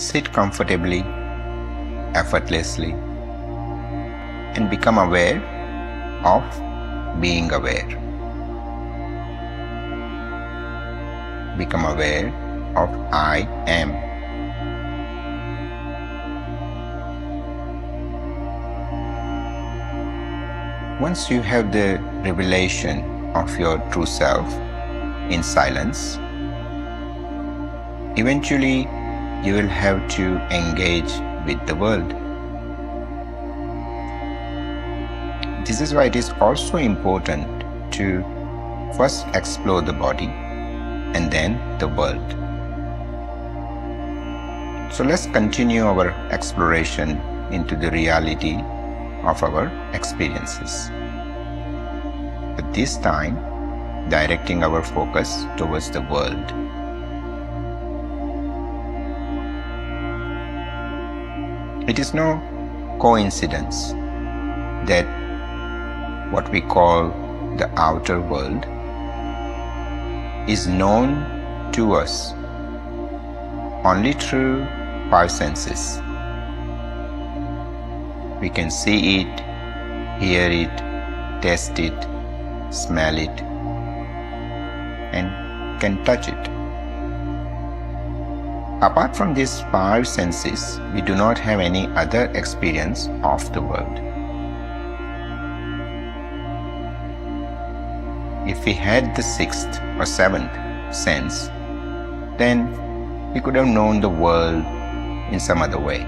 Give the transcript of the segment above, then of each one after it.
Sit comfortably, effortlessly, and become aware of being aware. Become aware of I am. Once you have the revelation of your true self in silence, eventually you will have to engage with the world. This is why it is also important to first explore the body and then the world. So let's continue our exploration into the reality of our experiences. But this time, directing our focus towards the world. It is no coincidence that what we call the outer world is known to us only through 5 senses. We can see it, hear it, taste it, smell it, and can touch it. Apart from these 5 senses, we do not have any other experience of the world. If we had the 6th or 7th sense, then we could have known the world in some other way.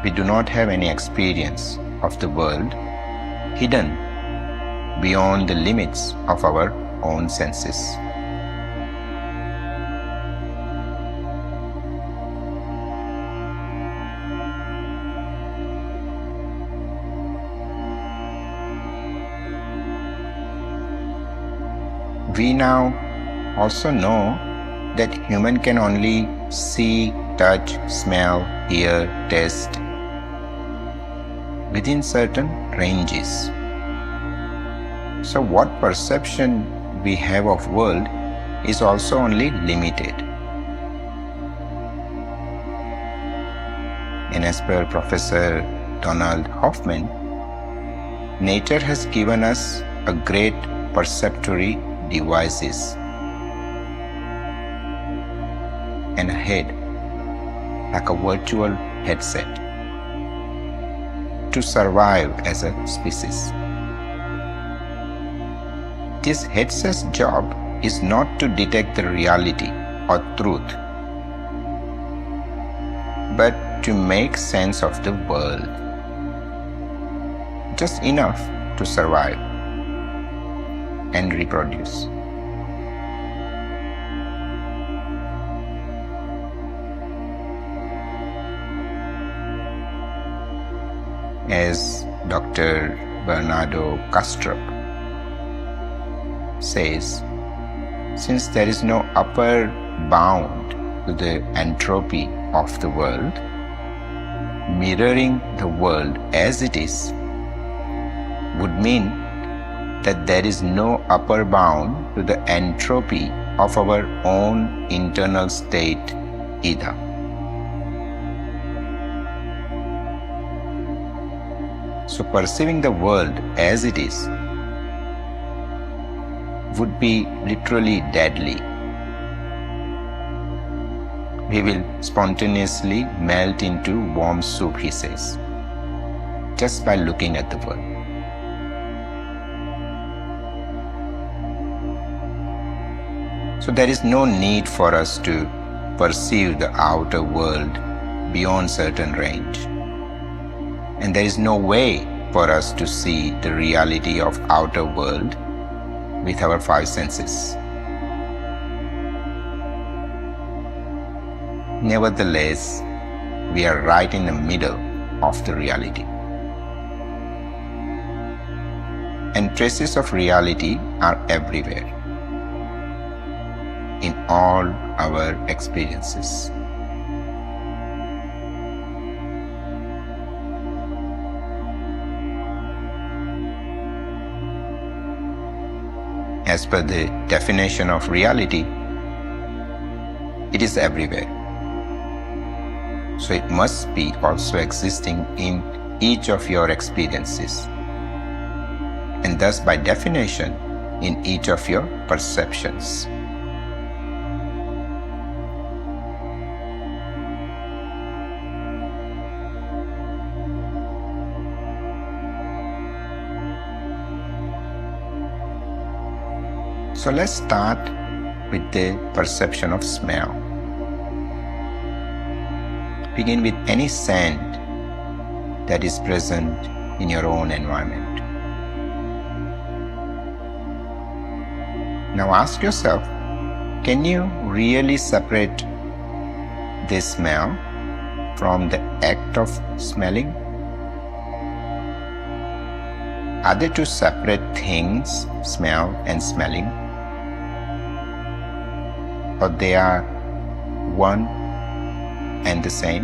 We do not have any experience of the world hidden beyond the limits of our own senses. We now also know that human can only see, touch, smell, hear, taste within certain ranges. So what perception we have of world is also only limited. And as per Professor Donald Hoffman, nature has given us a great perceptory devices and a head like a virtual headset to survive as a species. This headset's job is not to detect the reality or truth, but to make sense of the world, just enough to survive and reproduce. As Dr. Bernardo Kastrup says, since there is no upper bound to the entropy of the world, mirroring the world as it is would mean that there is no upper bound to the entropy of our own internal state either. So perceiving the world as it is would be literally deadly. We will spontaneously melt into warm soup, he says, just by looking at the world. So there is no need for us to perceive the outer world beyond certain range. And there is no way for us to see the reality of outer world with our 5 senses. Nevertheless, we are right in the middle of the reality. And traces of reality are everywhere, in all our experiences. As per the definition of reality, it is everywhere. So it must be also existing in each of your experiences, and thus by definition in each of your perceptions. So let's start with the perception of smell. Begin with any scent that is present in your own environment. Now ask yourself, can you really separate this smell from the act of smelling? Are they two separate things, smell and smelling? Or they are one and the same?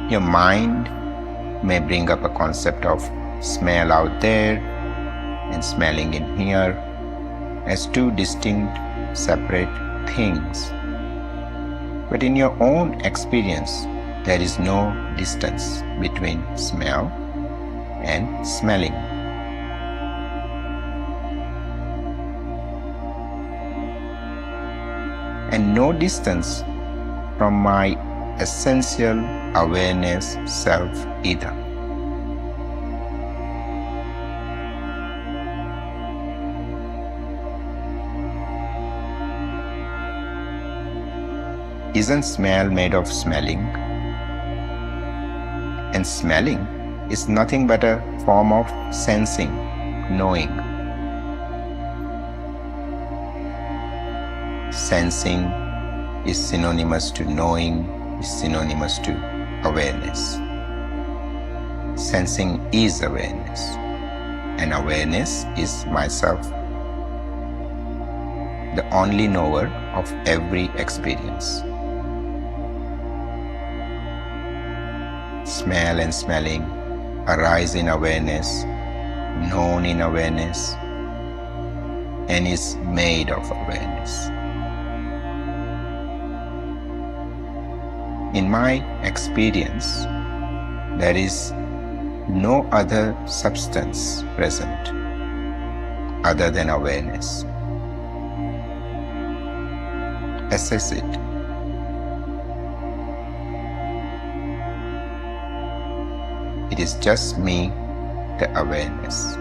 Your mind may bring up a concept of smell out there and smelling in here as two distinct, separate things. But in your own experience, there is no distance between smell and smelling. And no distance from my essential awareness self either. Isn't smell made of smelling? And smelling is nothing but a form of sensing, knowing. Sensing is synonymous to knowing, is synonymous to awareness. Sensing is awareness, and awareness is myself, the only knower of every experience. Smell and smelling arise in awareness, known in awareness, and is made of awareness. In my experience, there is no other substance present other than awareness. Assess it. It is just me, the awareness.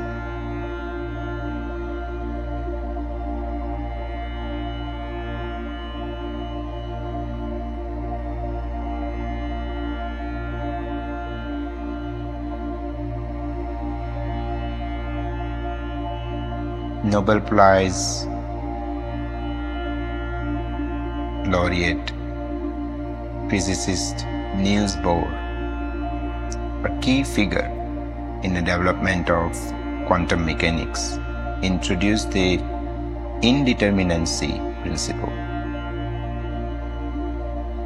Nobel Prize laureate physicist Niels Bohr, a key figure in the development of quantum mechanics, introduced the indeterminacy principle,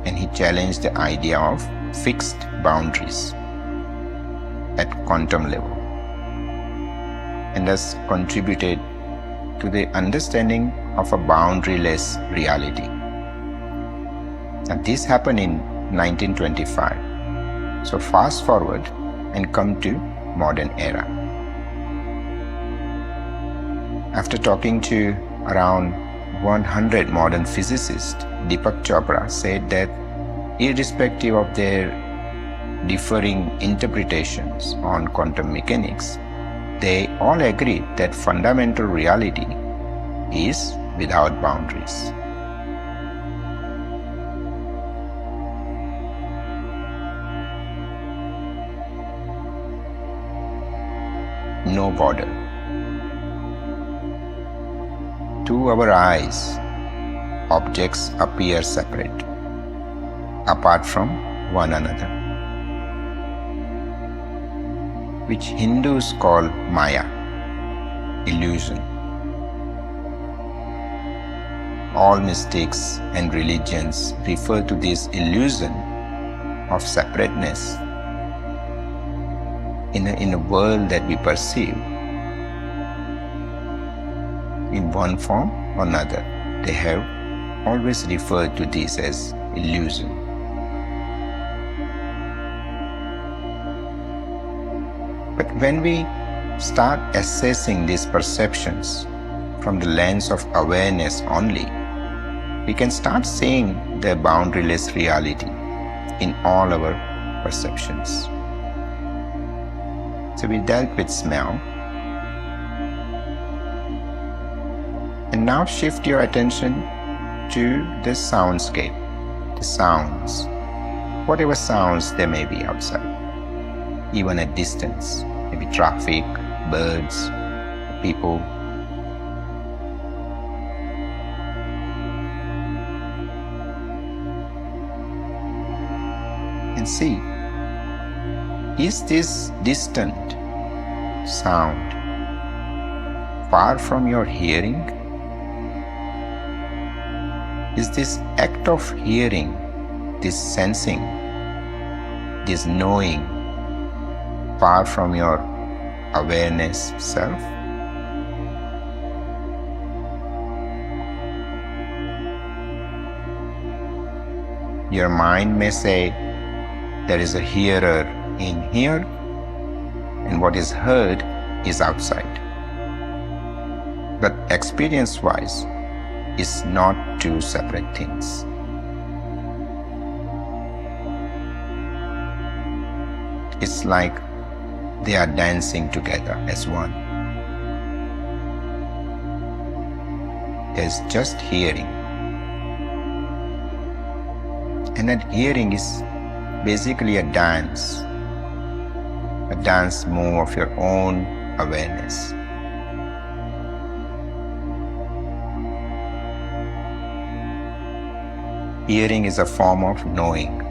and he challenged the idea of fixed boundaries at quantum level, and thus contributed to the understanding of a boundaryless reality. And this happened in 1925. So fast forward and come to modern era. After talking to around 100 modern physicists, Deepak Chopra said that irrespective of their differing interpretations on quantum mechanics, they all agreed that fundamental reality is without boundaries. No border. To our eyes, objects appear separate, apart from one another, which Hindus call Maya, illusion. All mystics and religions refer to this illusion of separateness in a world that we perceive in one form or another. They have always referred to this as illusion. But when we start assessing these perceptions from the lens of awareness only, we can start seeing the boundaryless reality in all our perceptions. So we dealt with smell. And now shift your attention to the soundscape, the sounds, whatever sounds there may be outside, even at distance, maybe traffic, birds, people. And see, is this distant sound far from your hearing? Is this act of hearing, this sensing, this knowing far from your awareness self? Your mind may say there is a hearer in here and what is heard is outside. But experience-wise, it's not two separate things. It's like they are dancing together as one. There's just hearing. And that hearing is basically a dance move of your own awareness. Hearing is a form of knowing.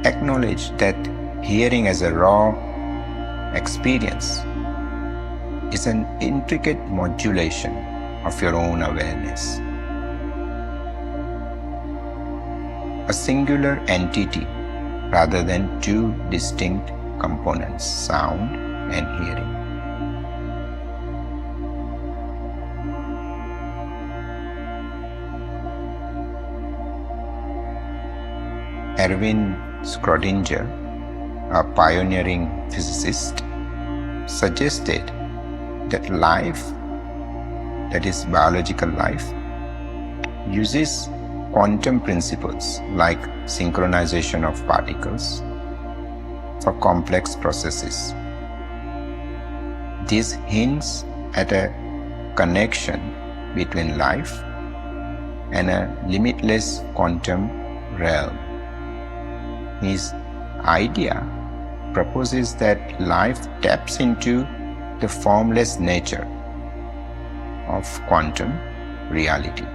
Acknowledge that hearing as a raw experience is an intricate modulation of your own awareness. A singular entity rather than two distinct components, sound and hearing. Erwin Schrödinger, a pioneering physicist, suggested that life, that is biological life, uses quantum principles like synchronization of particles for complex processes. This hints at a connection between life and a limitless quantum realm. His idea proposes that life taps into the formless nature of quantum reality.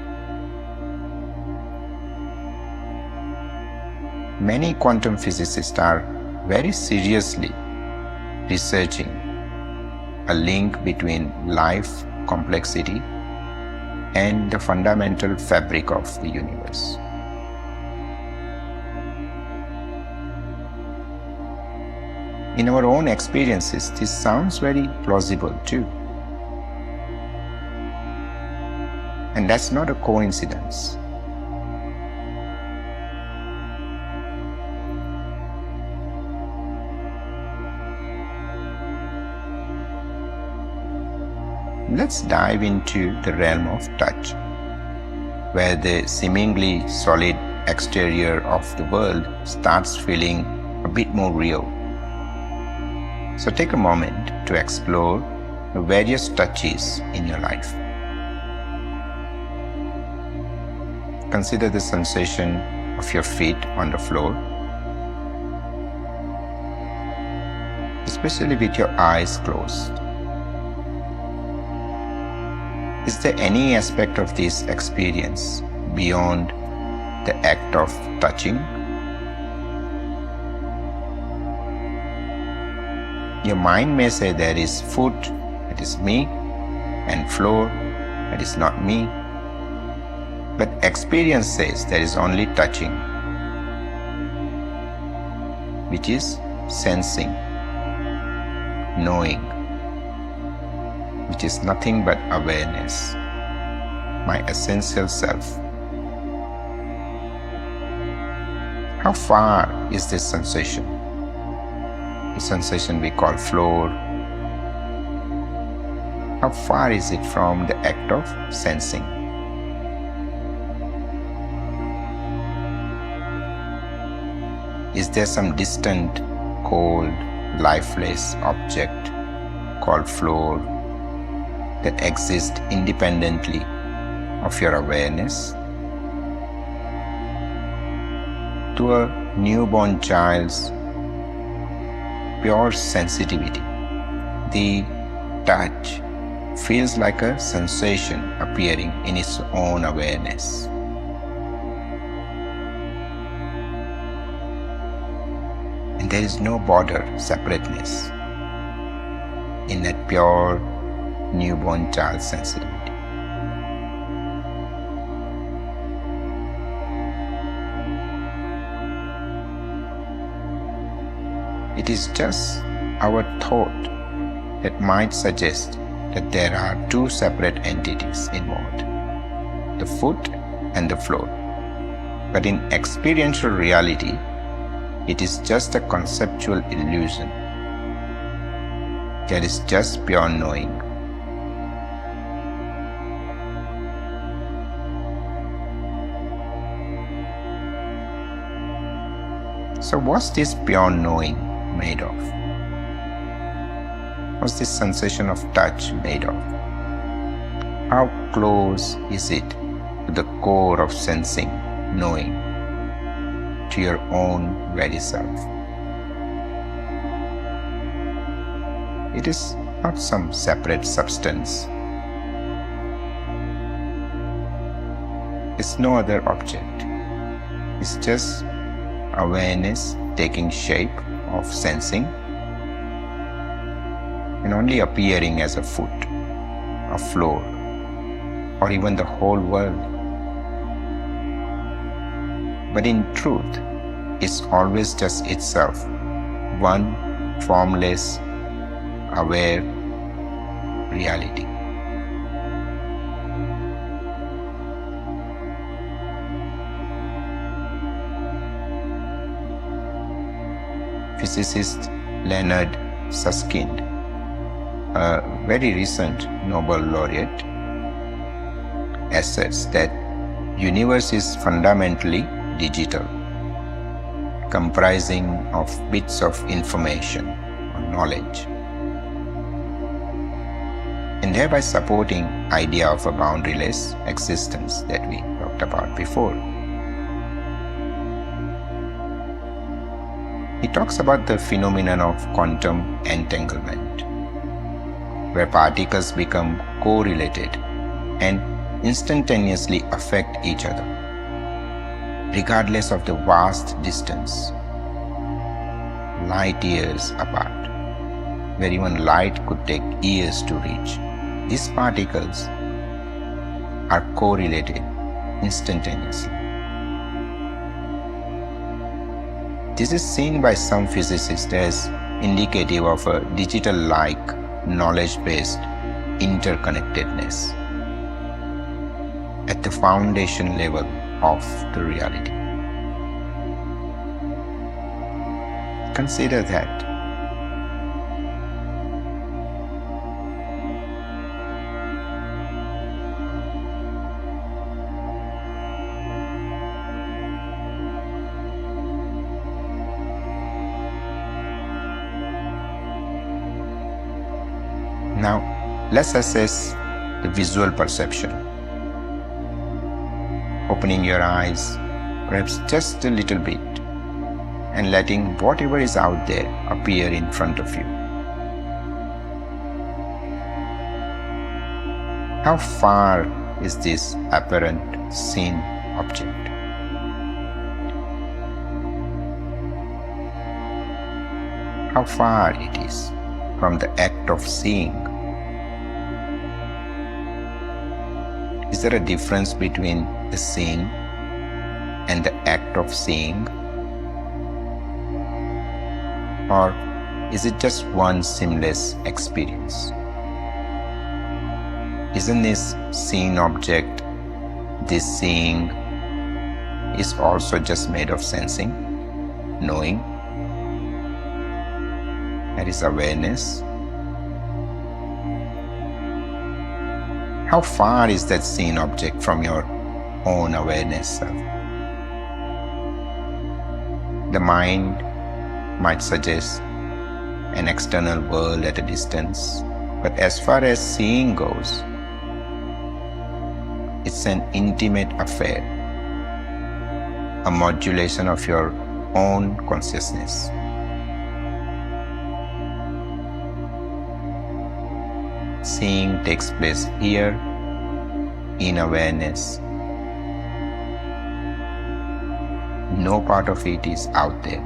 Many quantum physicists are very seriously researching a link between life complexity and the fundamental fabric of the universe. In our own experiences, this sounds very plausible too. And that's not a coincidence. Let's dive into the realm of touch, where the seemingly solid exterior of the world starts feeling a bit more real. So take a moment to explore the various touches in your life. Consider the sensation of your feet on the floor, especially with your eyes closed. Is there any aspect of this experience beyond the act of touching? Your mind may say there is foot, that is me, and floor, that is not me. But experience says there is only touching, which is sensing, knowing, which is nothing but awareness, my essential self. How far is this sensation? The sensation we call floor. How far is it from the act of sensing? Is there some distant, cold, lifeless object called floor that exists independently of your awareness? To a newborn child's pure sensitivity, the touch feels like a sensation appearing in its own awareness. And there is no border, separateness in that pure newborn child's sensitivity. It is just our thought that might suggest that there are two separate entities involved, the foot and the floor. But in experiential reality, it is just a conceptual illusion. There is just pure knowing. So what's this pure knowing made of? What's this sensation of touch made of? How close is it to the core of sensing, knowing, to your own very self? It is not some separate substance. It's no other object. It's just awareness taking shape of sensing and only appearing as a foot, a floor, or even the whole world. But in truth, it's always just itself, one formless, aware reality. Physicist Leonard Susskind, a very recent Nobel laureate, asserts that universe is fundamentally digital, comprising of bits of information or knowledge, and thereby supporting idea of a boundaryless existence that we talked about before. He talks about the phenomenon of quantum entanglement, where particles become correlated and instantaneously affect each other, regardless of the vast distance, light years apart, where even light could take years to reach. These particles are correlated instantaneously. This is seen by some physicists as indicative of a digital-like knowledge-based interconnectedness at the foundation level of the reality. Consider that. Now, let's assess the visual perception. Opening your eyes, perhaps just a little bit, and letting whatever is out there appear in front of you. How far is this apparent seen object? How far it is from the act of seeing? Is there a difference between the seeing and the act of seeing? Or is it just one seamless experience? Isn't this seen object, this seeing, is also just made of sensing, knowing? That is awareness. How far is that seen object from your own awareness self? The mind might suggest an external world at a distance, but as far as seeing goes, it's an intimate affair, a modulation of your own consciousness. Seeing takes place here in awareness. No part of it is out there.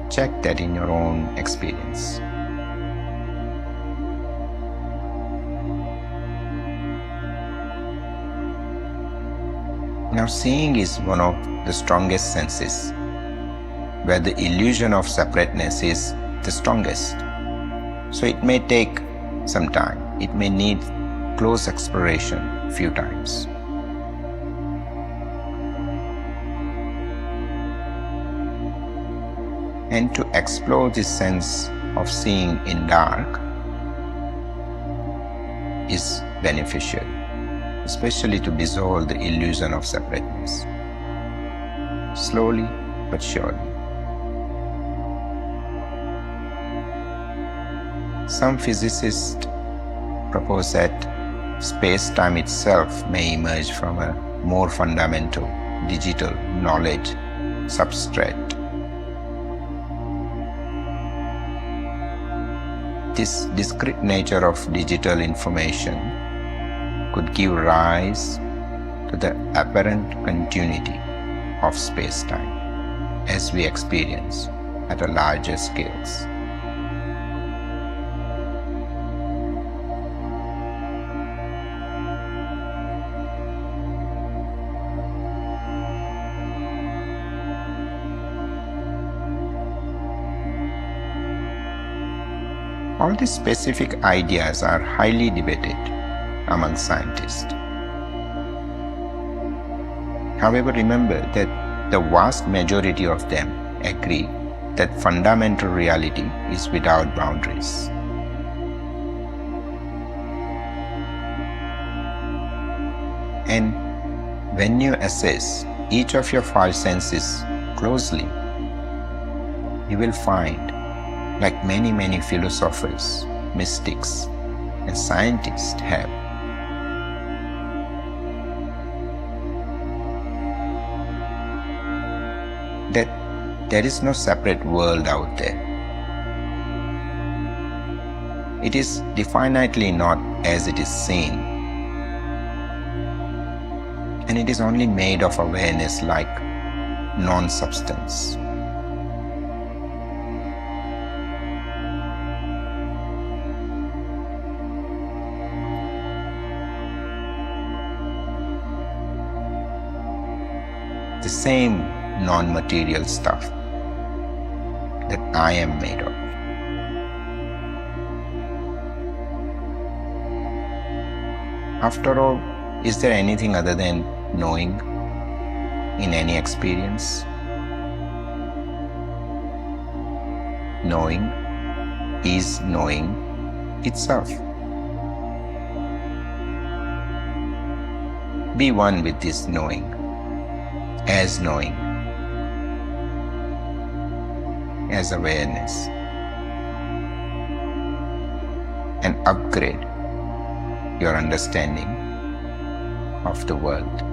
Check that in your own experience. Now, seeing is one of the strongest senses, where the illusion of separateness is the strongest. So it may take some time. It may need close exploration a few times. And to explore this sense of seeing in dark is beneficial, especially to dissolve the illusion of separateness. Slowly but surely. Some physicists propose that space-time itself may emerge from a more fundamental digital knowledge substrate. This discrete nature of digital information could give rise to the apparent continuity of space-time as we experience at a larger scales. All these specific ideas are highly debated among scientists. However, remember that the vast majority of them agree that fundamental reality is without boundaries. And when you assess each of your five senses closely, you will find, like many philosophers, mystics, and scientists have, that there is no separate world out there. It is definitely not as it is seen, and it is only made of awareness like non-substance. The same non-material stuff that I am made of. After all, is there anything other than knowing in any experience? Knowing is knowing itself. Be one with this knowing, as knowing, as awareness, and upgrade your understanding of the world.